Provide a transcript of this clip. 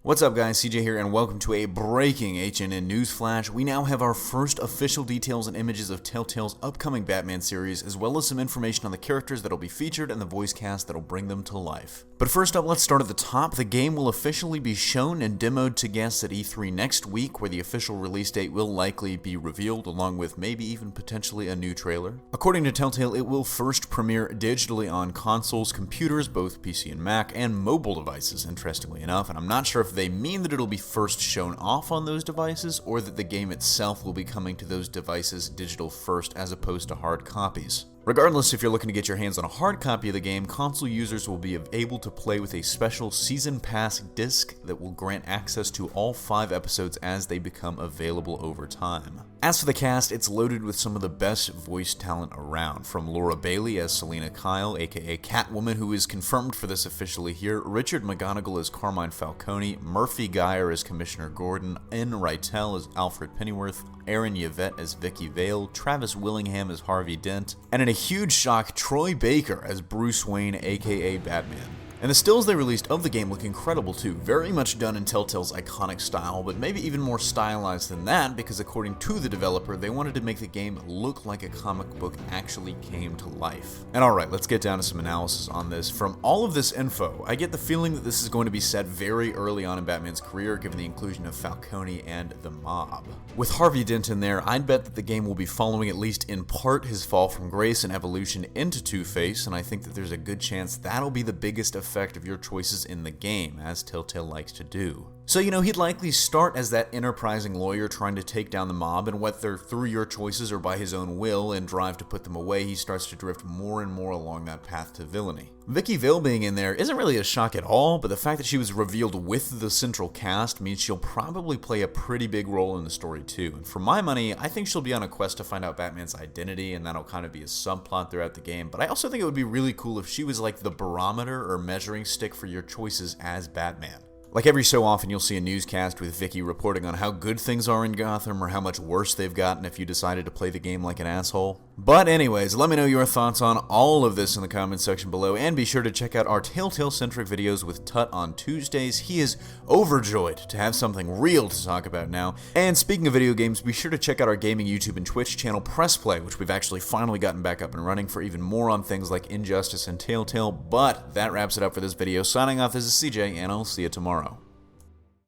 What's up guys, CJ here and welcome to a breaking HNN news flash. We now have our first official details and images of Telltale's upcoming Batman series, as well as some information on the characters that'll be featured and the voice cast that'll bring them to life. But first up, let's start at the top. The game will officially be shown and demoed to guests at E3 next week, where the official release date will likely be revealed, along with maybe even potentially a new trailer. According to Telltale, it will first premiere digitally on consoles, computers, both PC and Mac, and mobile devices, interestingly enough, and I'm not sure if they mean that it'll be first shown off on those devices, or that the game itself will be coming to those devices digital first as opposed to hard copies. Regardless, if you're looking to get your hands on a hard copy of the game, console users will be able to play with a special Season Pass disc that will grant access to all 5 episodes as they become available over time. As for the cast, it's loaded with some of the best voice talent around, from Laura Bailey as Selena Kyle, aka Catwoman, who is confirmed for this officially here, Richard McGonigal as Carmine Falcone, Murphy Geyer as Commissioner Gordon, N. Reitel as Alfred Pennyworth, Aaron Yvette as Vicky Vale, Travis Willingham as Harvey Dent, and in a huge shock, Troy Baker as Bruce Wayne, aka Batman. And the stills they released of the game look incredible too, very much done in Telltale's iconic style, but maybe even more stylized than that, because according to the developer, they wanted to make the game look like a comic book actually came to life. And alright, let's get down to some analysis on this. From all of this info, I get the feeling that this is going to be set very early on in Batman's career, given the inclusion of Falcone and the mob. With Harvey Dent in there, I'd bet that the game will be following at least in part his fall from grace and evolution into Two-Face, and I think that there's a good chance that'll be the biggest effect of your choices in the game, as Telltale likes to do. So, he'd likely start as that enterprising lawyer trying to take down the mob, and whether through your choices or by his own will and drive to put them away, he starts to drift more and more along that path to villainy. Vicky Vale being in there isn't really a shock at all, but the fact that she was revealed with the central cast means she'll probably play a pretty big role in the story too. And for my money, I think she'll be on a quest to find out Batman's identity, and that'll kind of be a subplot throughout the game, but I also think it would be really cool if she was like the barometer or measuring stick for your choices as Batman. Like every so often, you'll see a newscast with Vicky reporting on how good things are in Gotham or how much worse they've gotten if you decided to play the game like an asshole. But anyways, let me know your thoughts on all of this in the comments section below, and be sure to check out our Telltale-centric videos with Tut on Tuesdays. He is overjoyed to have something real to talk about now. And speaking of video games, be sure to check out our gaming YouTube and Twitch channel Press Play, which we've actually finally gotten back up and running, for even more on things like Injustice and Telltale. But that wraps it up for this video. Signing off, this is CJ, and I'll see you tomorrow.